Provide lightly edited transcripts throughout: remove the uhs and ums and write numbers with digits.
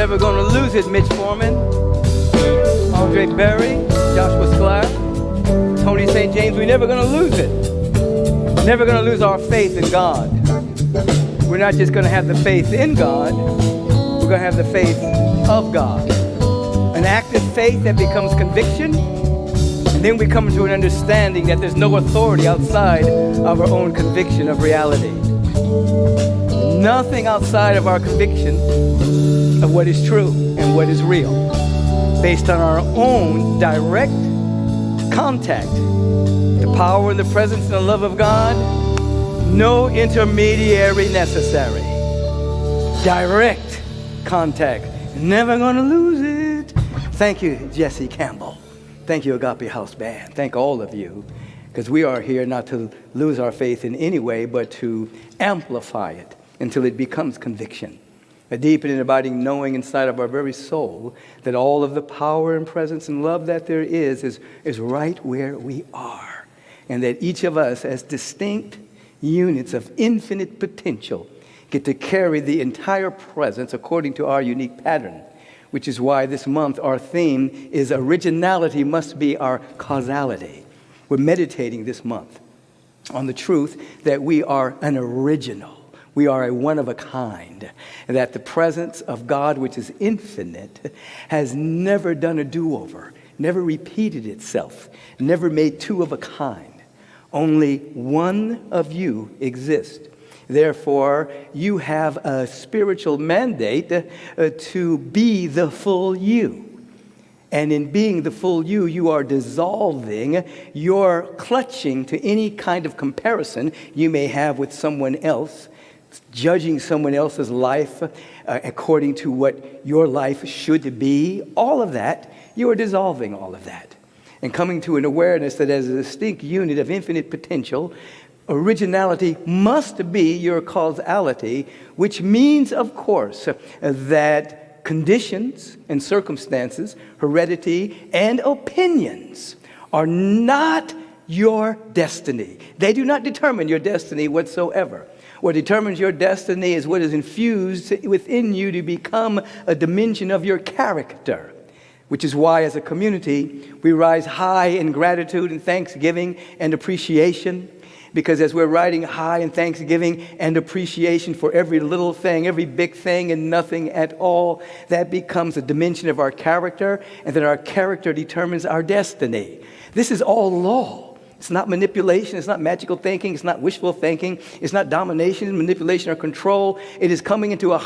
never going to lose it, Mitch Foreman, Andre Berry, Joshua Sklar, Tony St. James. We're never going to lose it. Never going to lose our faith in God. We're not just going to have the faith in God. We're going to have the faith of God. An active faith that becomes conviction. And then we come to an understanding that there's no authority outside of our own conviction of reality. Nothing outside of our conviction of what is true and what is real, based on our own direct contact, the power and the presence and the love of God. No intermediary necessary. Direct contact. Never going to lose it. Thank you, Jesse Campbell. Thank you, Agape House Band. Thank all of you, because we are here not to lose our faith in any way, but to amplify it until it becomes conviction. A deep and abiding knowing inside of our very soul that all of the power and presence and love that there is right where we are. And that each of us, as distinct units of infinite potential, get to carry the entire presence according to our unique pattern, which is why this month our theme is originality must be our causality. We're meditating this month on the truth that we are an original. We are a one of a kind, and that the presence of God, which is infinite, has never done a do-over, never repeated itself, never made two of a kind. Only one of you exists. Therefore, you have a spiritual mandate to be the full you. And in being the full you, you are dissolving your clutching to any kind of comparison you may have with someone else, judging someone else's life according to what your life should be. All of that, you are dissolving all of that. And coming to an awareness that as a distinct unit of infinite potential, originality must be your causality, which means, of course, that conditions and circumstances, heredity, and opinions are not your destiny. They do not determine your destiny whatsoever. What determines your destiny is what is infused within you to become a dimension of your character. Which is why, as a community, we rise high in gratitude and thanksgiving and appreciation. Because as we're riding high in thanksgiving and appreciation for every little thing, every big thing and nothing at all, that becomes a dimension of our character, and then our character determines our destiny. This is all law. It's not manipulation. It's not magical thinking. It's not wishful thinking. It's not domination, manipulation, or control. It is coming into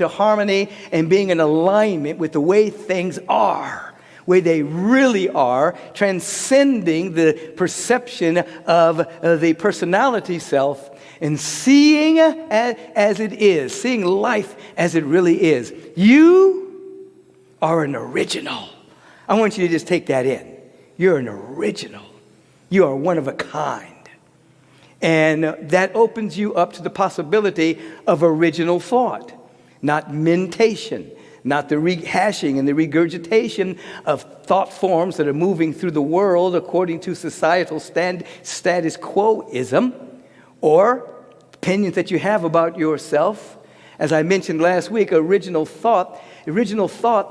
harmony and being in alignment with the way things are, way they really are, transcending the perception of the personality self and seeing as it is, seeing life as it really is. You are an original. I want you to just take that in. You're an original. You are one of a kind. And that opens you up to the possibility of original thought, not mentation, not the rehashing and the regurgitation of thought forms that are moving through the world according to societal status quo-ism, or opinions that you have about yourself. As I mentioned last week, original thought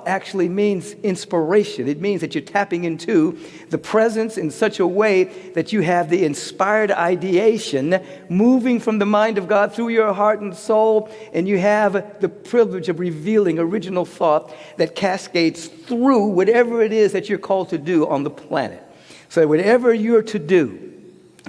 actually means inspiration. It means that you're tapping into the presence in such a way that you have the inspired ideation moving from the mind of God through your heart and soul, and you have the privilege of revealing original thought that cascades through whatever it is that you're called to do on the planet. So whatever you're to do,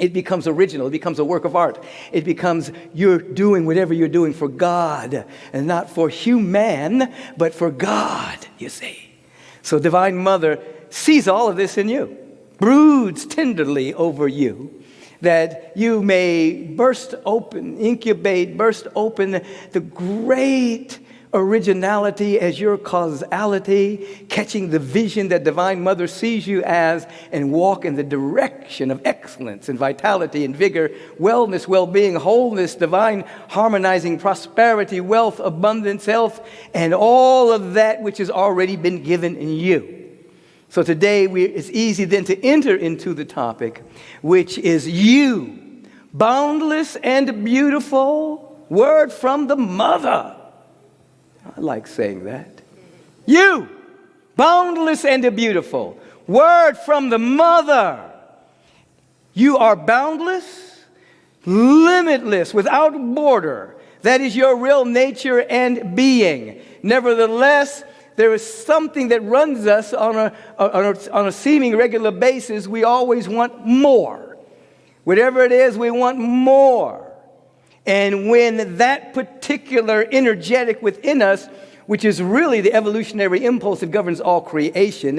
it becomes original. It becomes a work of art. It becomes you're doing whatever you're doing for God, and not for human, but for God, you see. So Divine Mother sees all of this in you, broods tenderly over you, that you may burst open the great originality as your causality, catching the vision that Divine Mother sees you as, and walk in the direction of excellence and vitality and vigor, wellness, well-being, wholeness, divine harmonizing prosperity, wealth, abundance, health, and all of that which has already been given in you. So today it's easy then to enter into the topic, which is you, boundless and beautiful, word from the mother. I like saying that. You, boundless and beautiful. Word from the mother. You are boundless, limitless, without border. That is your real nature and being. Nevertheless, there is something that runs us on a seeming regular basis. We always want more. Whatever it is, we want more. And when that particular energetic within us, which is really the evolutionary impulse that governs all creation,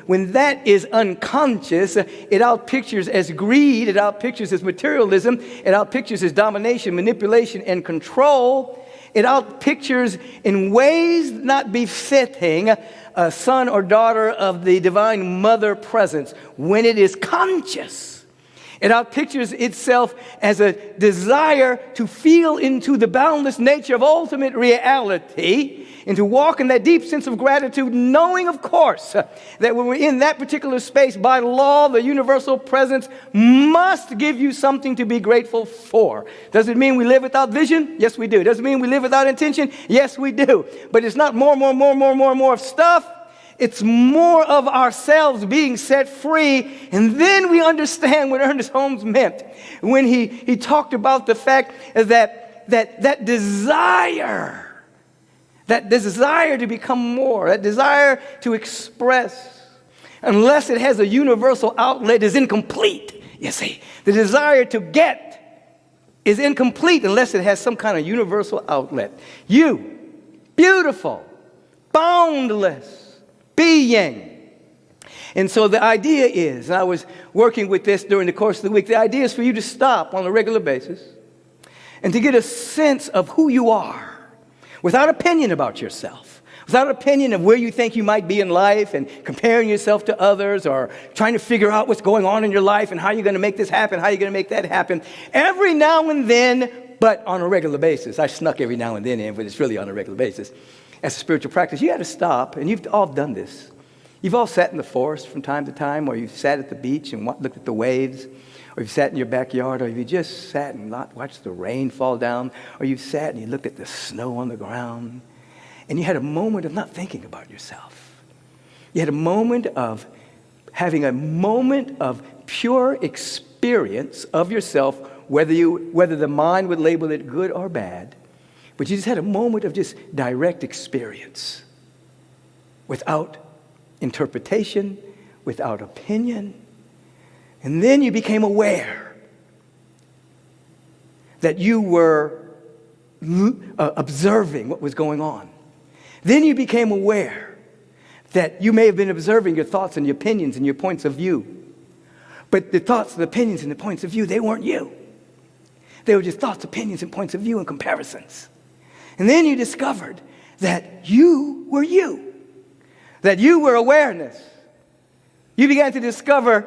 when that is unconscious, it outpictures as greed, it outpictures as materialism, it outpictures as domination, manipulation, and control. It outpictures in ways not befitting a son or daughter of the divine mother presence when it is conscious. It outpictures itself as a desire to feel into the boundless nature of ultimate reality and to walk in that deep sense of gratitude, knowing, of course, that when we're in that particular space, by law, the universal presence must give you something to be grateful for. Does it mean we live without vision? Yes, we do. Does it mean we live without intention? Yes, we do. But it's not more of stuff. It's more of ourselves being set free. And then we understand what Ernest Holmes meant when he talked about the fact that desire to become more, that desire to express, unless it has a universal outlet, is incomplete. You see, the desire to get is incomplete unless it has some kind of universal outlet. You, beautiful, boundless being. And so the idea is, and I was working with this during the course of the week, the idea is for you to stop on a regular basis and to get a sense of who you are without opinion about yourself, without opinion of where you think you might be in life and comparing yourself to others or trying to figure out what's going on in your life and how you're going to make this happen, how you're going to make that happen. Every now and then, but on a regular basis. I snuck every now and then in, but it's really on a regular basis. As a spiritual practice, you got to stop, and you've all done this. You've all sat in the forest from time to time, or you've sat at the beach and looked at the waves, or you've sat in your backyard, or you just sat and watched the rain fall down, or you've sat and you looked at the snow on the ground, and you had a moment of not thinking about yourself. You had a moment of having a moment of pure experience of yourself, whether the mind would label it good or bad. But you just had a moment of just direct experience without interpretation, without opinion. And then you became aware that you were observing what was going on. Then you became aware that you may have been observing your thoughts and your opinions and your points of view. But the thoughts and opinions and the points of view, they weren't you. They were just thoughts, opinions, and points of view and comparisons. And then you discovered that you were you, that you were awareness. You began to discover,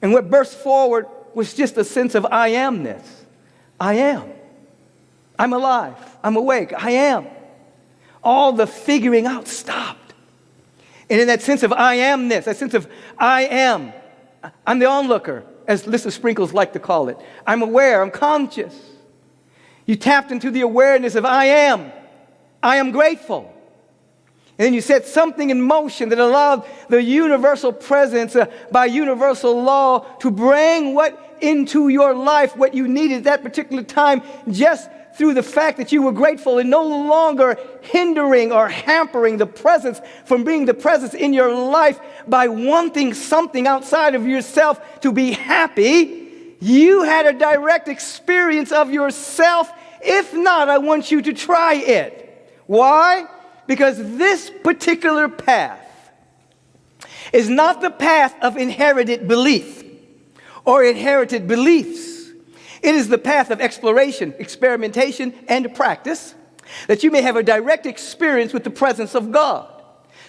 and what burst forward was just a sense of I amness. I am. I'm alive. I'm awake. I am. All the figuring out stopped. And in that sense of I amness, that sense of I am, I'm the onlooker, as Lissa Sprinkles like to call it. I'm aware. I'm conscious. You tapped into the awareness of I am. I am grateful. And then you set something in motion that allowed the universal presence by universal law to bring what into your life, what you needed at that particular time, just through the fact that you were grateful and no longer hindering or hampering the presence from being the presence in your life by wanting something outside of yourself to be happy. You had a direct experience of yourself. If not, I want you to try it. Why? Because this particular path is not the path of inherited belief or inherited beliefs. It is the path of exploration, experimentation, and practice that you may have a direct experience with the presence of God.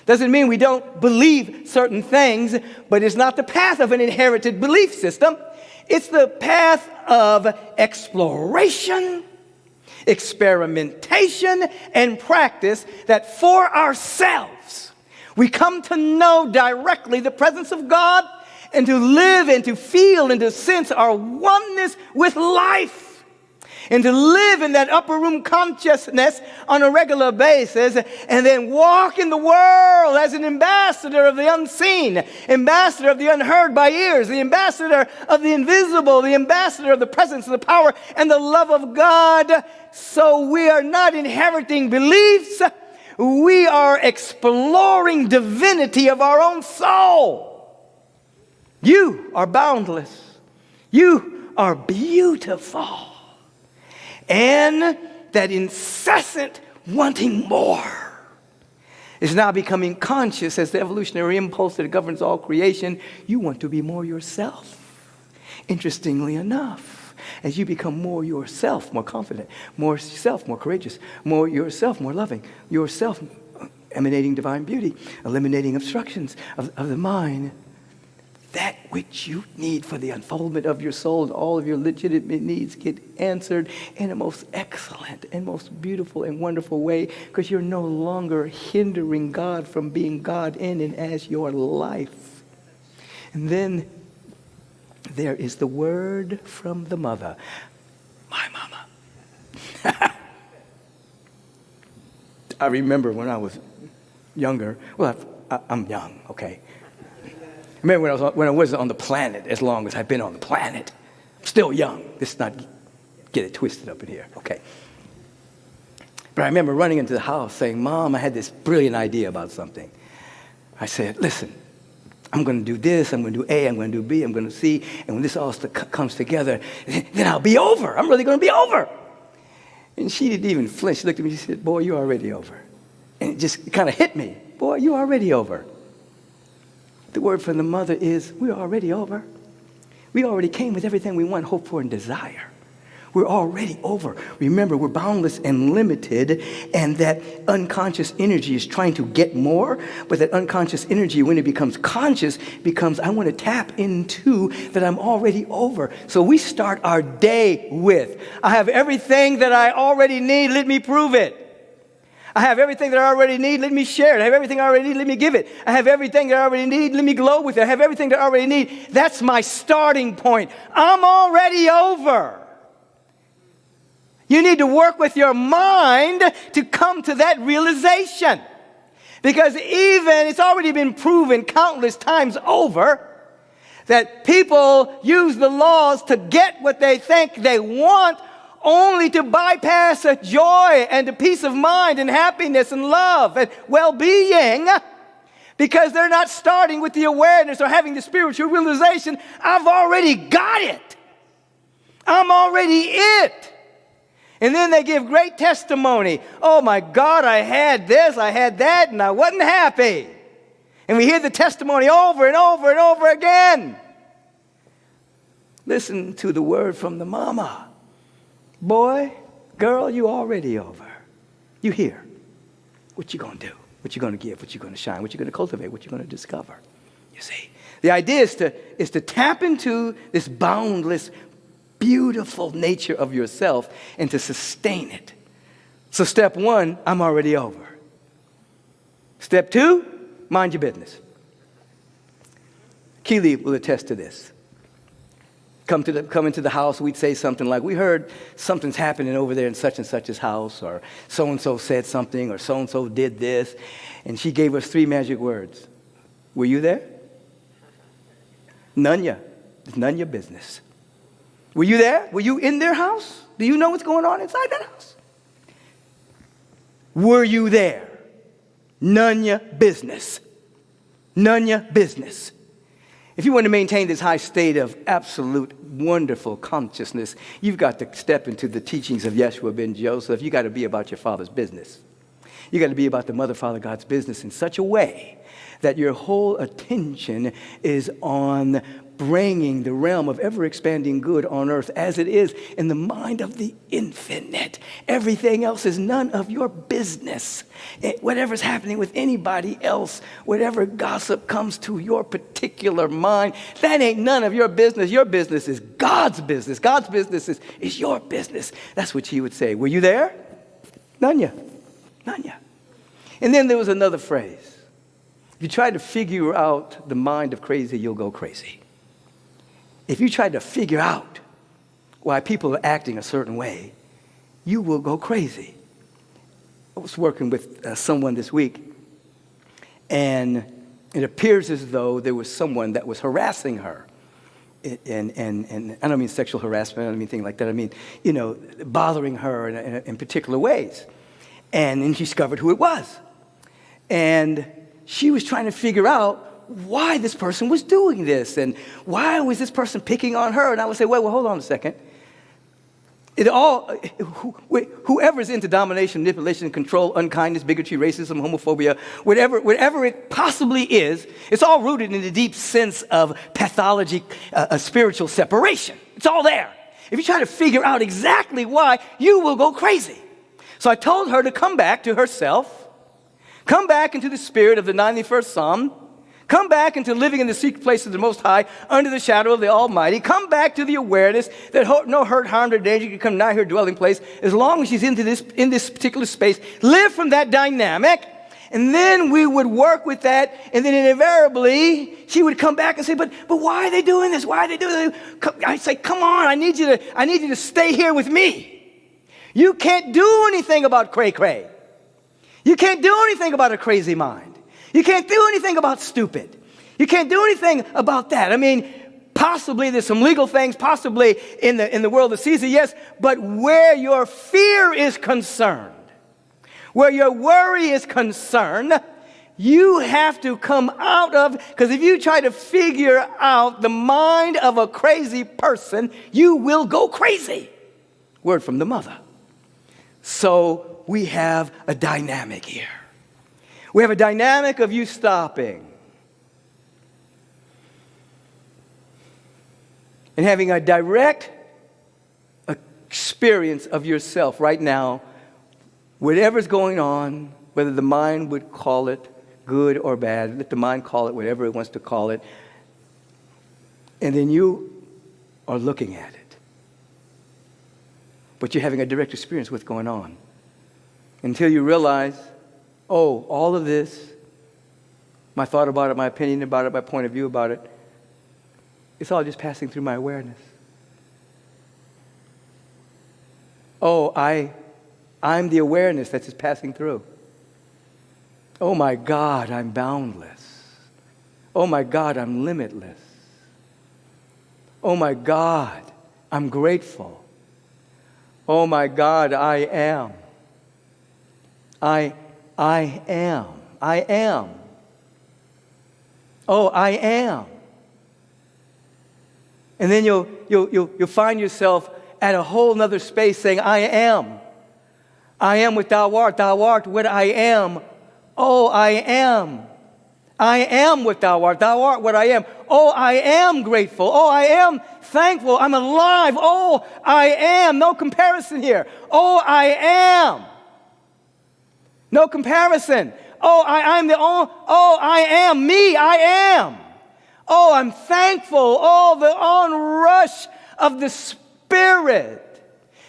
Doesn't mean we don't believe certain things, but it's not the path of an inherited belief system. It's the path of exploration, experimentation, and practice that for ourselves we come to know directly the presence of God and to live and to feel and to sense our oneness with life. And to live in that upper room consciousness on a regular basis and then walk in the world as an ambassador of the unseen, ambassador of the unheard by ears, the ambassador of the invisible, the ambassador of the presence, the power, and the love of God. So we are not inheriting beliefs. We are exploring divinity of our own soul. You are boundless. You are beautiful. And that incessant wanting more is now becoming conscious as the evolutionary impulse that governs all creation. You want to be more yourself. Interestingly enough, as you become more yourself, more confident, more self, more courageous, more yourself, more loving, yourself emanating divine beauty, eliminating obstructions of the mind, that which you need for the unfoldment of your soul and all of your legitimate needs get answered in a most excellent and most beautiful and wonderful way, because you're no longer hindering God from being God in and as your life. And then there is the word from the mother, my mama. I remember when I was younger, well, I'm young, okay. I remember when I wasn't on the planet as long as I've been on the planet. I'm still young. Let's not get it twisted up in here. Okay. But I remember running into the house saying, Mom, I had this brilliant idea about something. I said, listen, I'm going to do this, I'm going to do A, I'm going to do B, I'm going to C, and when this all comes together, then I'll be over. I'm really going to be over. And she didn't even flinch. She looked at me, she said, boy, you're already over. And it just kind of hit me. Boy, you're already over. The word from the mother is, we're already over. We already came with everything we want, hope for, and desire. We're already over. Remember, we're boundless and limited, and that unconscious energy is trying to get more, but that unconscious energy, when it becomes conscious, becomes, I want to tap into that I'm already over. So we start our day with, I have everything that I already need, let me prove it. I have everything that I already need, let me share it. I have everything I already need, let me give it. I have everything that I already need, let me glow with it. I have everything that I already need. That's my starting point. I'm already over. You need to work with your mind to come to that realization. Because even, it's already been proven countless times over, that people use the laws to get what they think they want, only to bypass a joy and a peace of mind and happiness and love and well-being, because they're not starting with the awareness or having the spiritual realization, I've already got it. I'm already it. And then they give great testimony. Oh my God, I had this, I had that, and I wasn't happy. And we hear the testimony over and over and over again. Listen to the word from the mama. Boy, girl, you already over. You here. What you going to do? What you going to give? What you going to shine? What you going to cultivate? What you going to discover? You see, the idea is to tap into this boundless, beautiful nature of yourself and to sustain it. So step one, I'm already over. Step two, mind your business. Keely will attest to this. Come into the house, we'd say something like, we heard something's happening over there in such and such's house, or so-and-so said something, or so-and-so did this. And she gave us 3 magic words. Were you there? None ya. It's none your business. Were you there? Were you in their house? Do you know what's going on inside that house? Were you there? None your business. None your business. If you want to maintain this high state of absolute wonderful consciousness, you've got to step into the teachings of Yeshua ben Joseph. You've got to be about your Father's business. You've got to be about the Mother, Father, God's business in such a way that your whole attention is on bringing the realm of ever-expanding good on earth as it is in the mind of the infinite. Everything else is none of your business. Whatever's happening with anybody else, whatever gossip comes to your particular mind, that ain't none of your business. Your business is God's business. God's business is your business. That's what he would say. Were you there? None ya. None ya. And then there was another phrase. If you try to figure out the mind of crazy, you'll go crazy. If you try to figure out why people are acting a certain way, you will go crazy. I was working with someone this week, and it appears as though there was someone that was harassing her. And I don't mean sexual harassment, I don't mean anything like that. I mean, bothering her in particular ways. And then she discovered who it was. And she was trying to figure out why this person was doing this and why was this person picking on her. And I would say, well, hold on a second. Whoever's into domination, manipulation, control, unkindness, bigotry, racism, homophobia, whatever it possibly is, it's all rooted in the deep sense of pathology, a spiritual separation. It's all there. If you try to figure out exactly why, you will go crazy. So I told her to come back to herself, come back into the spirit of the 91st Psalm, come back into living in the secret place of the Most High, under the shadow of the Almighty. Come back to the awareness that no hurt, harm, or danger can come nigh her dwelling place as long as she's in this particular space. Live from that dynamic, and then we would work with that, and then invariably she would come back and say, but why are they doing this? Why are they doing this? I'd say, come on, I need you to stay here with me. You can't do anything about cray-cray. You can't do anything about a crazy mind. You can't do anything about stupid. You can't do anything about that. I mean, possibly there's some legal things, possibly in the world of Caesar, yes, but where your fear is concerned, where your worry is concerned, you have to come out of, because if you try to figure out the mind of a crazy person, you will go crazy. Word from the mother. So we have a dynamic here. We have a dynamic of you stopping and having a direct experience of yourself right now, whatever's going on, whether the mind would call it good or bad, let the mind call it whatever it wants to call it, and then you are looking at it. But you're having a direct experience with what's going on until you realize, oh, all of this, my thought about it, my opinion about it, my point of view about it, it's all just passing through my awareness. Oh, I'm the awareness that's just passing through. Oh my God, I'm boundless. Oh my God, I'm limitless. Oh my God, I'm grateful. Oh my God, I am. I am. I am. Oh, I am. And then you'll find yourself at a whole nother space saying, I am. I am what thou art. Thou art what I am. Oh, I am. I am what thou art. Thou art what I am. Oh, I am grateful. Oh, I am thankful. I'm alive. Oh, I am. No comparison here. Oh, I am. No comparison. Oh, I'm the only. Oh, I am me. I am. Oh, I'm thankful. Oh, the onrush of the Spirit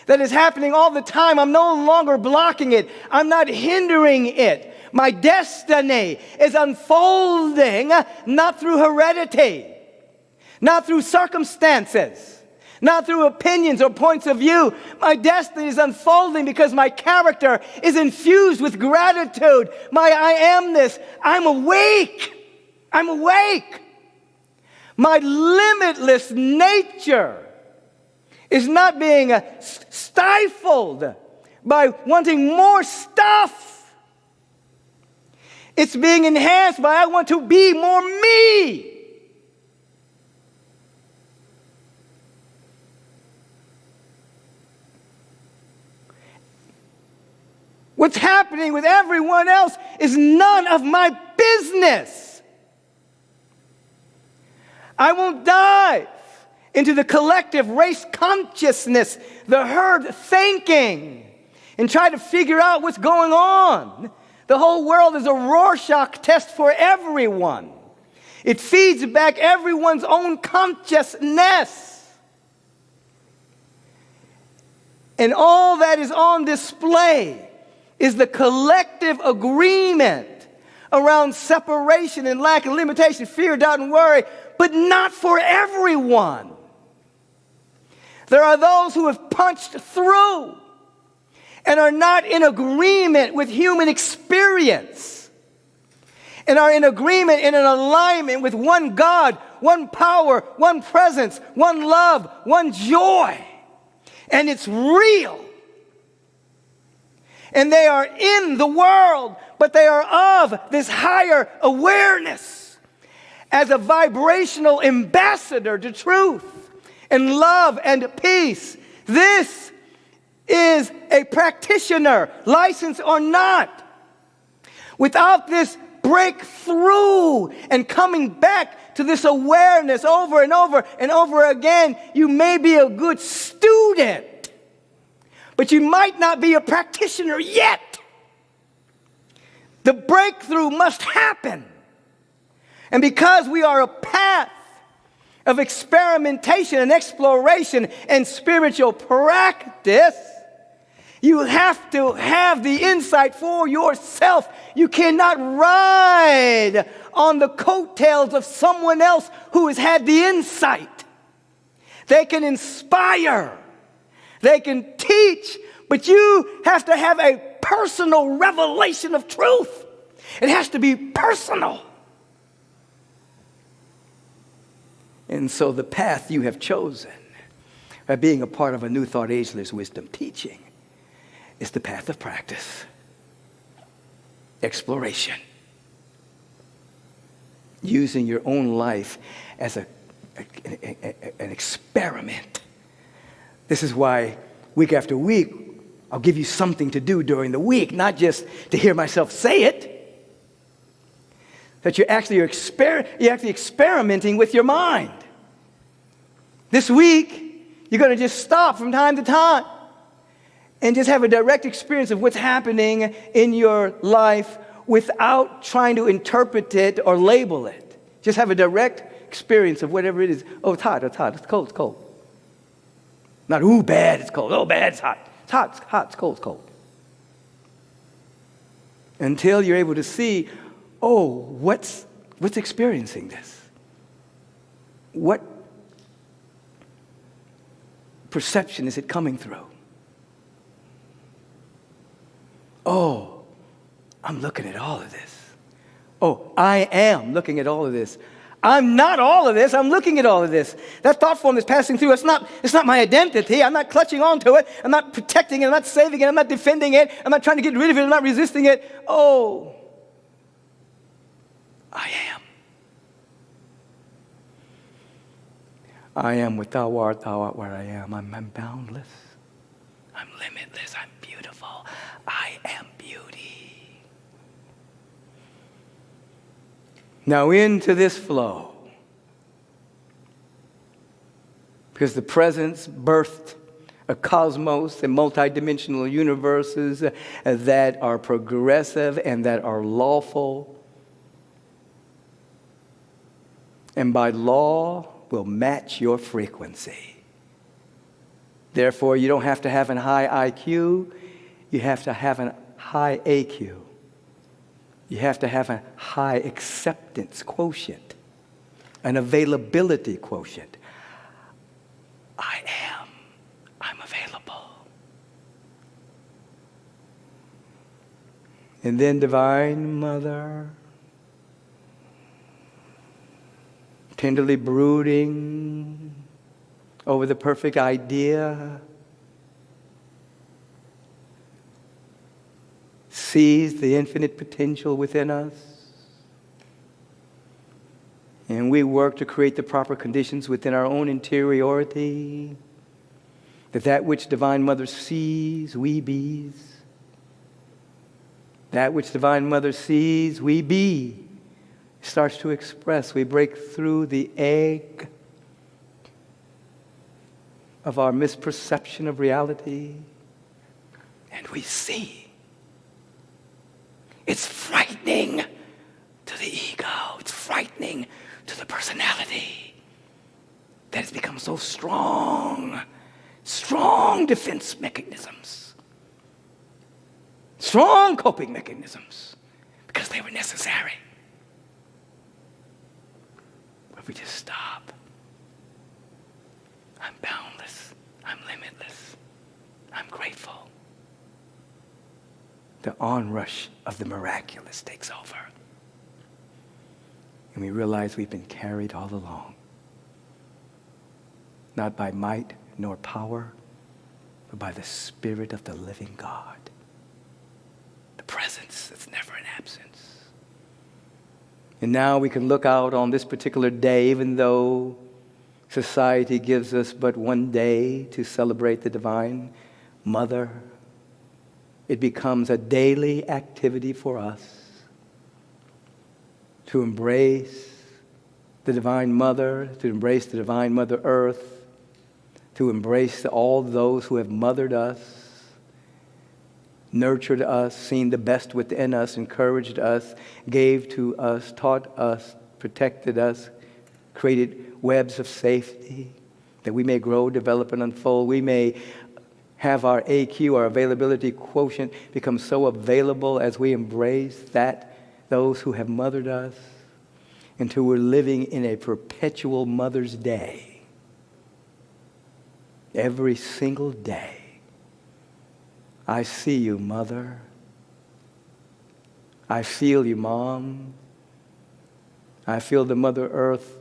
that is happening all the time. I'm no longer blocking it. I'm not hindering it. My destiny is unfolding not through heredity, not through circumstances, not through opinions or points of view. My destiny is unfolding because my character is infused with gratitude. My I amness. I'm awake. I'm awake. My limitless nature is not being stifled by wanting more stuff. It's being enhanced by I want to be more me. What's happening with everyone else is none of my business. I won't dive into the collective race consciousness, the herd thinking, and try to figure out what's going on. The whole world is a Rorschach test for everyone. It feeds back everyone's own consciousness. And all that is on display is the collective agreement around separation and lack and limitation, fear, doubt, and worry, but not for everyone. There are those who have punched through and are not in agreement with human experience and are in agreement and in alignment with one God, one power, one presence, one love, one joy. And it's real. And they are in the world, but they are of this higher awareness as a vibrational ambassador to truth and love and peace. This is a practitioner, licensed or not. Without this breakthrough and coming back to this awareness over and over and over again, you may be a good student, but you might not be a practitioner yet. The breakthrough must happen. And because we are a path of experimentation and exploration and spiritual practice, you have to have the insight for yourself. You cannot ride on the coattails of someone else who has had the insight. They can inspire, they can teach, but you have to have a personal revelation of truth. It has to be personal. And so the path you have chosen by being a part of a New Thought Ageless Wisdom teaching is the path of practice, exploration, using your own life as an experiment. This is why week after week, I'll give you something to do during the week, not just to hear myself say it, that you're actually experimenting with your mind. This week, you're going to just stop from time to time and just have a direct experience of what's happening in your life without trying to interpret it or label it. Just have a direct experience of whatever it is. Oh, it's hot, it's hot, it's cold, it's cold. Not, ooh, bad, it's cold. Oh, bad, it's hot. It's hot, it's hot, it's cold, it's cold. Until you're able to see, oh, what's experiencing this? What perception is it coming through? Oh, I'm looking at all of this. Oh, I am looking at all of this. I'm not all of this. I'm looking at all of this. That thought form is passing through. It's not my identity. I'm not clutching onto it. I'm not protecting it. I'm not saving it. I'm not defending it. I'm not trying to get rid of it. I'm not resisting it. Oh, I am. I am what thou art what I am. I'm boundless. I'm limitless. I'm beautiful. I am beauty. Now into this flow, because the presence birthed a cosmos and multidimensional universes that are progressive and that are lawful, and by law will match your frequency. Therefore, you don't have to have a high IQ. You have to have a high AQ. You have to have a high acceptance quotient, an availability quotient. I'm available. And then Divine Mother, tenderly brooding over the perfect idea, sees the infinite potential within us, and we work to create the proper conditions within our own interiority, that which Divine Mother sees, we bees. That which Divine Mother sees, we be. Starts to express. We break through the egg of our misperception of reality, and we see. It's frightening to the ego. It's frightening to the personality that has become so strong. Strong defense mechanisms. Strong coping mechanisms because they were necessary. But if we just stop, I'm boundless. grateful, the onrush of the miraculous takes over. And we realize we've been carried all along, not by might nor power, but by the Spirit of the living God. The presence that's never in absence. And now we can look out on this particular day, even though society gives us but one day to celebrate the Divine Mother. It becomes a daily activity for us to embrace the Divine Mother, to embrace the Divine Mother Earth, to embrace all those who have mothered us, nurtured us, seen the best within us, encouraged us, gave to us, taught us, protected us, created webs of safety that we may grow, develop, and unfold. We may have our AQ, our availability quotient, become so available as we embrace those who have mothered us, until we're living in a perpetual Mother's Day. Every single day, I see you, Mother. I feel you, Mom. I feel the Mother Earth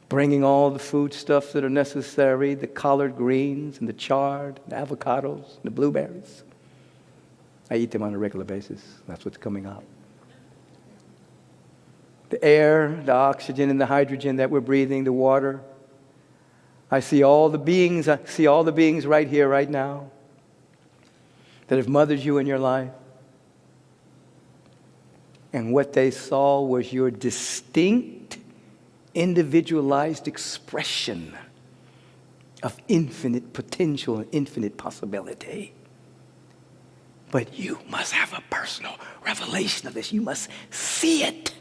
bringing all the foodstuffs that are necessary, the collard greens and the chard, the avocados, and the blueberries. I eat them on a regular basis. That's what's coming up. The air, the oxygen, and the hydrogen that we're breathing, the water. I see all the beings right here, right now, that have mothered you in your life. And what they saw was your distinct, individualized expression of infinite potential and infinite possibility. But you must have a personal revelation of this. You must see it.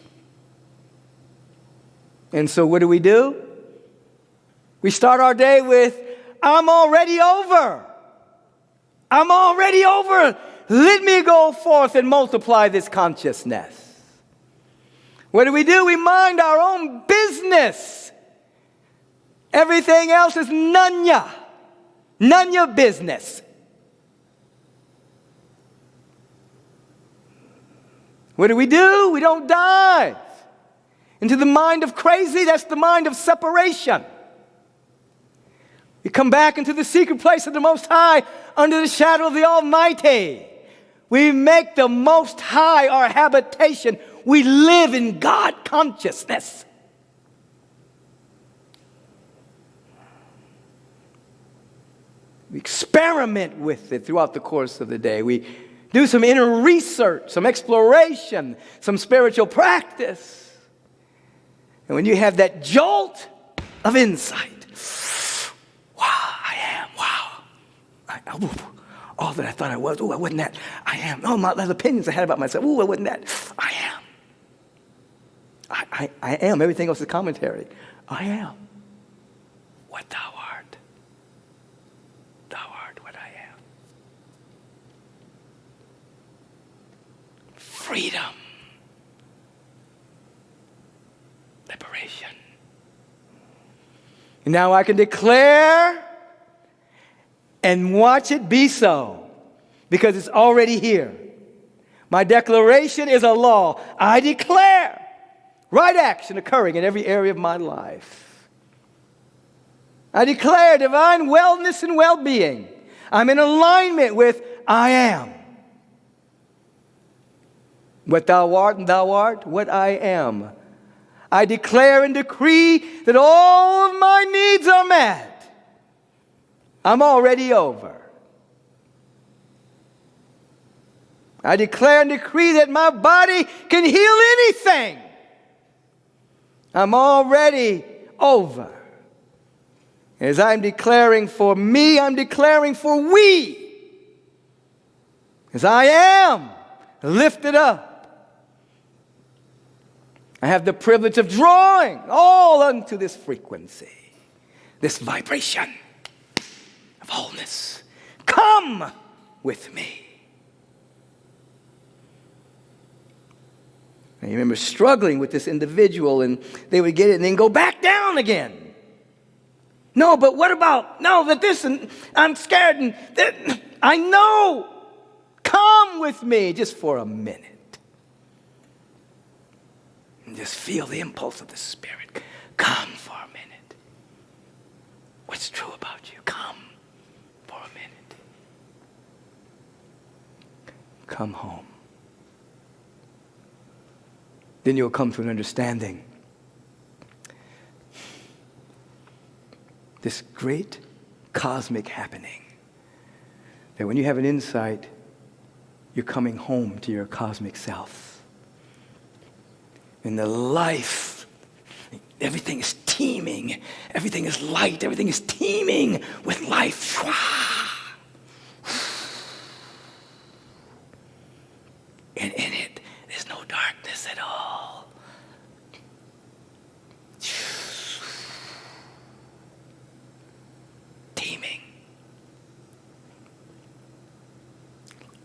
And so what do? We start our day with, I'm already over. I'm already over. Let me go forth and multiply this consciousness. What do? We mind our own business. Everything else is none your business. What do? We don't dive into the mind of crazy. That's the mind of separation. We come back into the secret place of the Most High under the shadow of the Almighty. We make the Most High our habitation. We live in God consciousness. We experiment with it throughout the course of the day. We do some inner research, some exploration, some spiritual practice. And when you have that jolt of insight, all that I thought I was, I wasn't that. I am. Oh, my opinions I had about myself. I wasn't that. I am. I am. Everything else is commentary. I am what thou art. Thou art what I am. Freedom. Liberation. And now I can declare and watch it be so, because it's already here. My declaration is a law. I declare right action occurring in every area of my life. I declare divine wellness and well-being. I'm in alignment with I am. What thou art and thou art what I am. I declare and decree that all of my needs are met. I'm already over. I declare and decree that my body can heal anything. I'm already over. As I'm declaring for me, I'm declaring for we. As I am lifted up, I have the privilege of drawing all unto this frequency, this vibration of wholeness. Come with me. I remember struggling with this individual, and they would get it and then go back down again. No, but what about, no, that this, and I'm scared, and that. I know. Come with me just for a minute. And just feel the impulse of the Spirit. Come for a minute. What's true about you? Come for a minute. Come home. Then you'll come to an understanding. This great cosmic happening. That when you have an insight, you're coming home to your cosmic self. In the life, everything is teeming. Everything is light. Everything is teeming with life. And in it, there's no darkness at all. Teeming.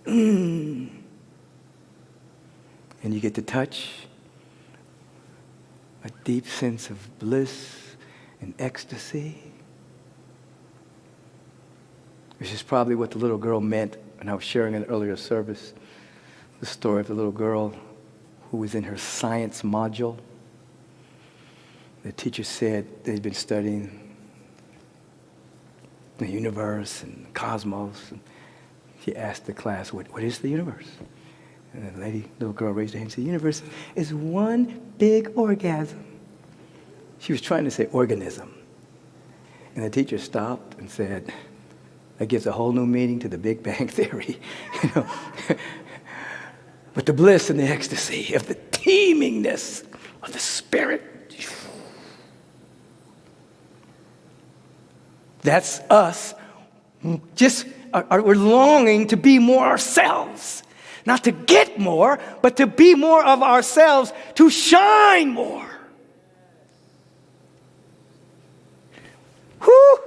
And you get to touch a deep sense of bliss and ecstasy. Which is probably what the little girl meant when I was sharing in an earlier service. The story of the little girl who was in her science module. The teacher said they'd been studying the universe and the cosmos. And she asked the class, what is the universe? And the little girl raised her hand and said, the universe is one big orgasm. She was trying to say organism. And the teacher stopped and said, that gives a whole new meaning to the Big Bang Theory. You know? But the bliss and the ecstasy of the teemingness of the Spirit. That's us. Just we're longing to be more ourselves. Not to get more, but to be more of ourselves, to shine more. Whew.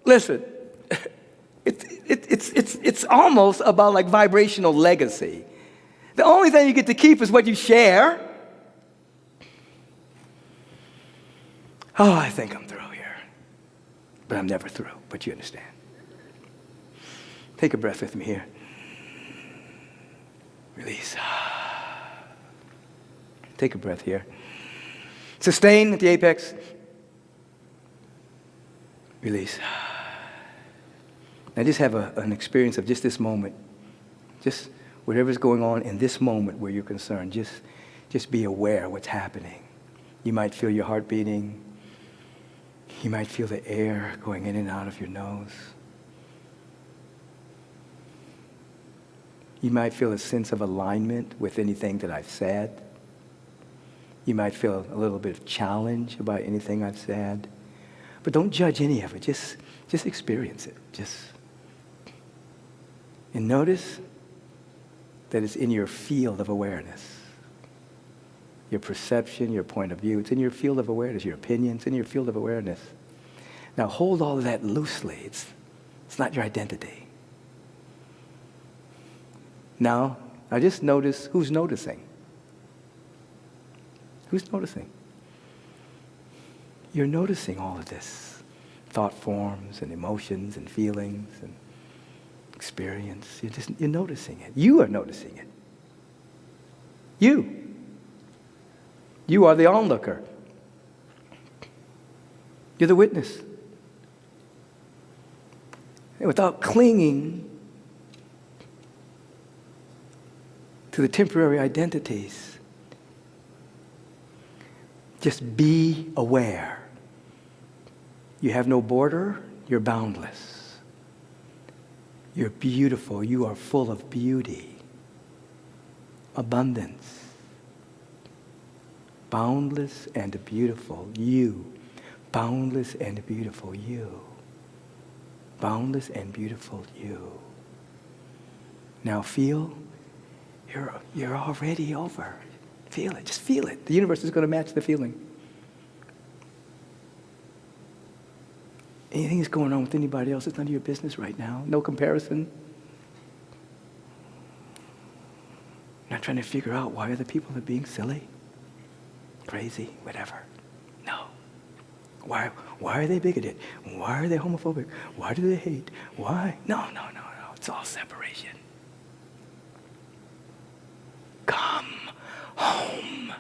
Listen, it's almost about like vibrational legacy. The only thing you get to keep is what you share. Oh, I think I'm through here. But I'm never through, but you understand. Take a breath with me here. Release. Take a breath here. Sustain at the apex. Release. Now just have an experience of just this moment. Just whatever's going on in this moment where you're concerned, just be aware of what's happening. You might feel your heart beating. You might feel the air going in and out of your nose. You might feel a sense of alignment with anything that I've said. You might feel a little bit of challenge about anything I've said. But don't judge any of it. Just experience it. And notice that it's in your field of awareness. Your perception, your point of view, it's in your field of awareness. Your opinions, in your field of awareness. Now hold all of that loosely. It's not your identity. Now just notice who's noticing. Who's noticing? You're noticing all of this. Thought forms and emotions and feelings and experience. You're noticing it. You are noticing it. You are the onlooker. You're the witness. And without clinging to the temporary identities, just be aware. You have no border, you're boundless. You're beautiful, you are full of beauty, abundance. Boundless and beautiful, you. Boundless and beautiful, you. Boundless and beautiful, you. Now feel, you're already over. Feel it, just feel it. The universe is going to match the feeling. Anything that's going on with anybody else, it's none of your business right now. No comparison. Not trying to figure out why other people are being silly, crazy, whatever. No. Why are they bigoted? Why are they homophobic? Why do they hate? Why? No. It's all separation. Come home.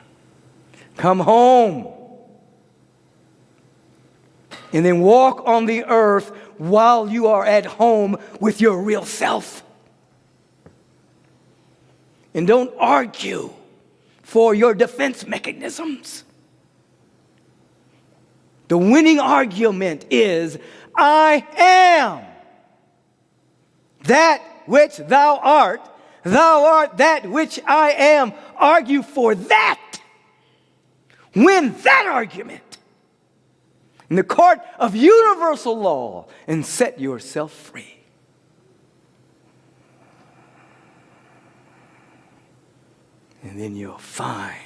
Come home. And then walk on the earth while you are at home with your real self. And don't argue for your defense mechanisms. The winning argument is, I am that which thou art that which I am. Argue for that. Win that argument in the court of universal law and set yourself free. And then you'll find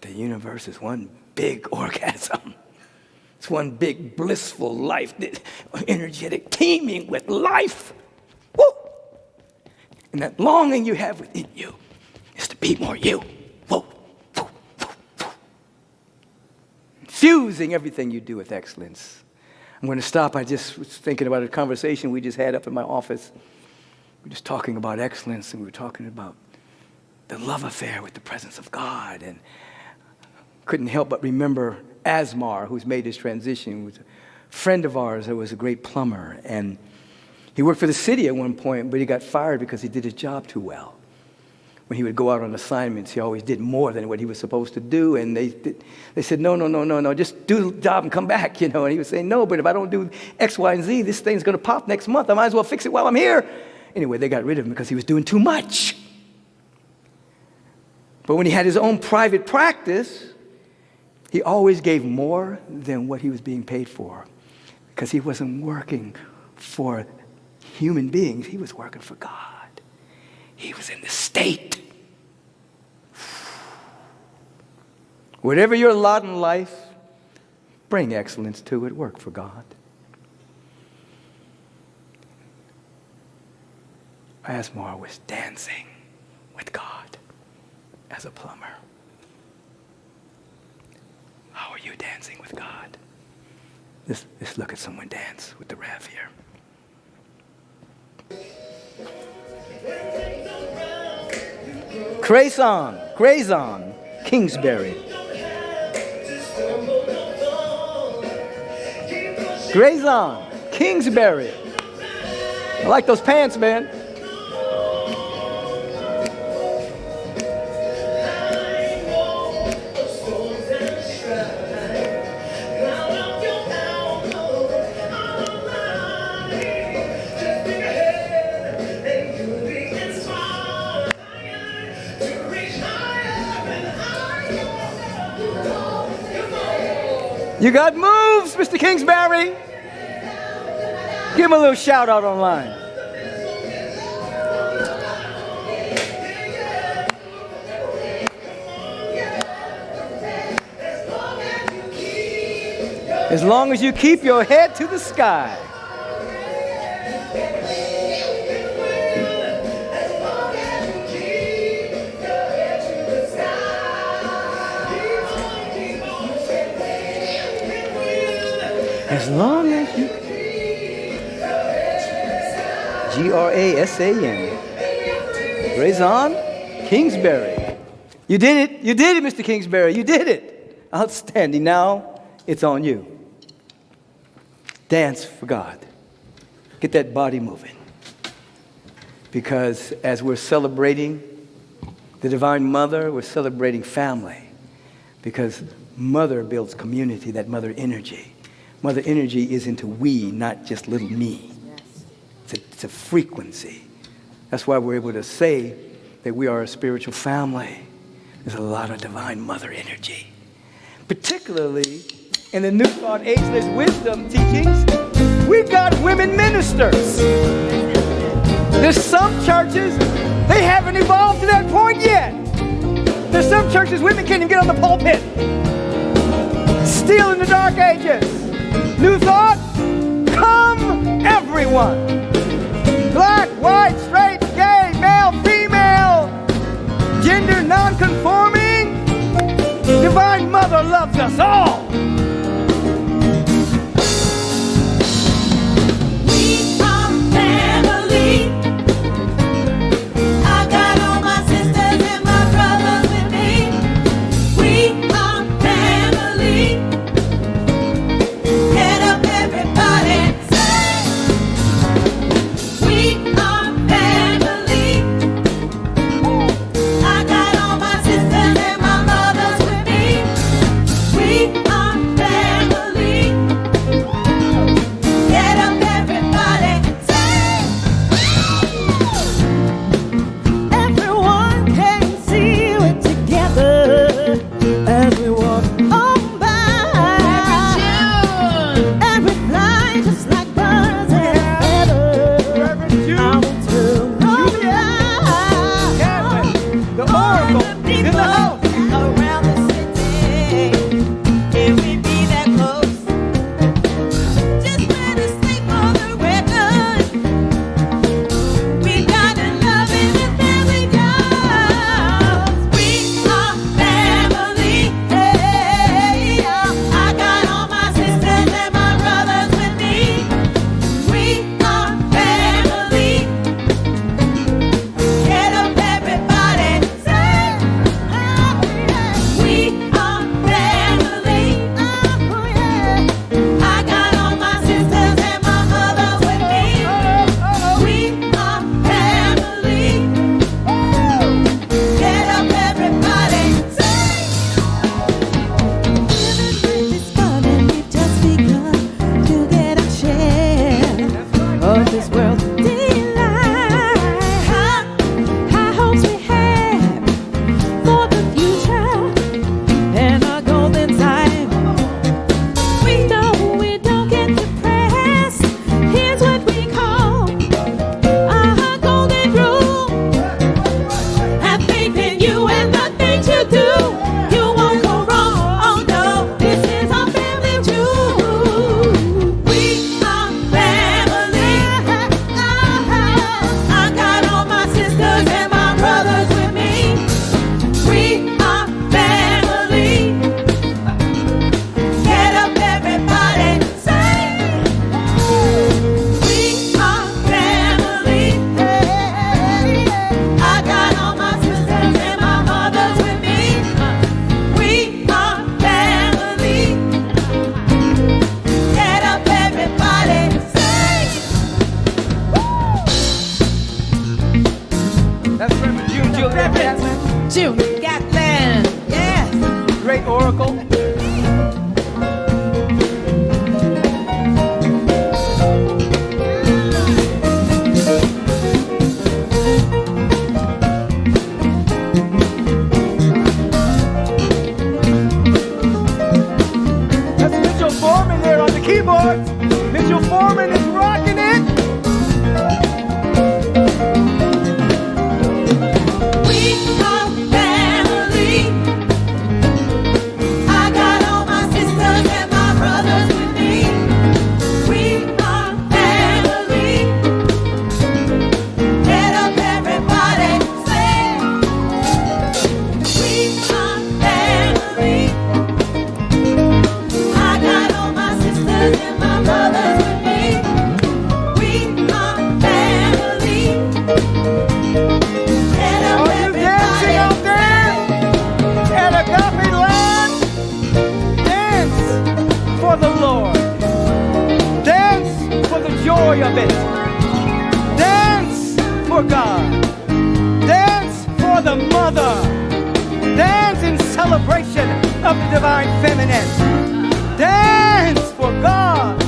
the universe is one big orgasm. It's one big blissful life, energetic, teeming with life. Woo! And that longing you have within you is to be more you. Whoa. Whoa. Whoa. Whoa. Infusing everything you do with excellence. I'm going to stop. I just was thinking about a conversation we just had up in my office. We were just talking about excellence, and we were talking about the love affair with the presence of God. And couldn't help but remember Asmar, who's made this transition. He was a friend of ours that was a great plumber. And he worked for the city at one point, but he got fired because he did his job too well. When he would go out on assignments, he always did more than what he was supposed to do. And they said, no, just do the job and come back, And he would say, no, but if I don't do X, Y, and Z, this thing's going to pop next month. I might as well fix it while I'm here. Anyway, they got rid of him because he was doing too much. But when he had his own private practice, he always gave more than what he was being paid for, because he wasn't working for human beings. He was working for God. He was in the state. Whatever your lot in life, bring excellence to it. Work for God. Asmar was dancing with God as a plumber. How are you dancing with God? Let's look at someone dance with the Rev here. Crazon, Kingsbury. Crazon, Kingsbury. I like those pants, man. You got moves, Mr. Kingsbury. Give him a little shout out online. As long as you keep your head to the sky. As long as you... Grasan. Crazon, Kingsbury. You did it, Mr. Kingsbury. You did it. Outstanding. Now, it's on you. Dance for God. Get that body moving. Because as we're celebrating the Divine Mother, we're celebrating family. Because Mother builds community, that Mother energy. Mother energy is into we, not just little me. Yes. It's a frequency. That's why we're able to say that we are a spiritual family. There's a lot of Divine Mother energy. Particularly in the New Thought Ageless Wisdom teachings, we've got women ministers. There's some churches, they haven't evolved to that point yet. There's some churches, women can't even get on the pulpit. Still in the dark ages. New Thought, come everyone. Black, white, straight, gay, male, female, gender non-conforming. Divine Mother loves us all. We are family. of it. Dance for God. Dance for the mother. Dance in celebration of the divine feminine. Dance for God.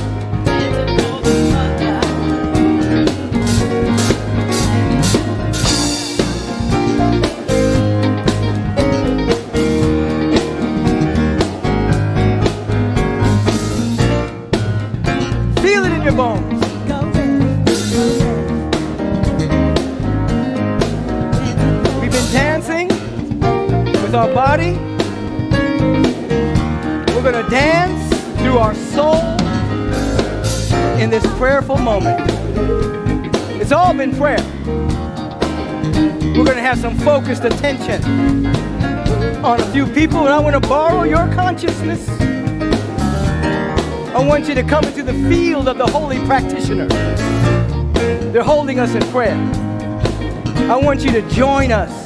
Feel it in your bones. We've been dancing with our body. We're going to dance through our soul in this prayerful moment. It's all been prayer. We're going to have some focused attention on a few people, and I want to borrow your consciousness. I want you to come into the field of the holy practitioner. They're holding us in prayer. I want you to join us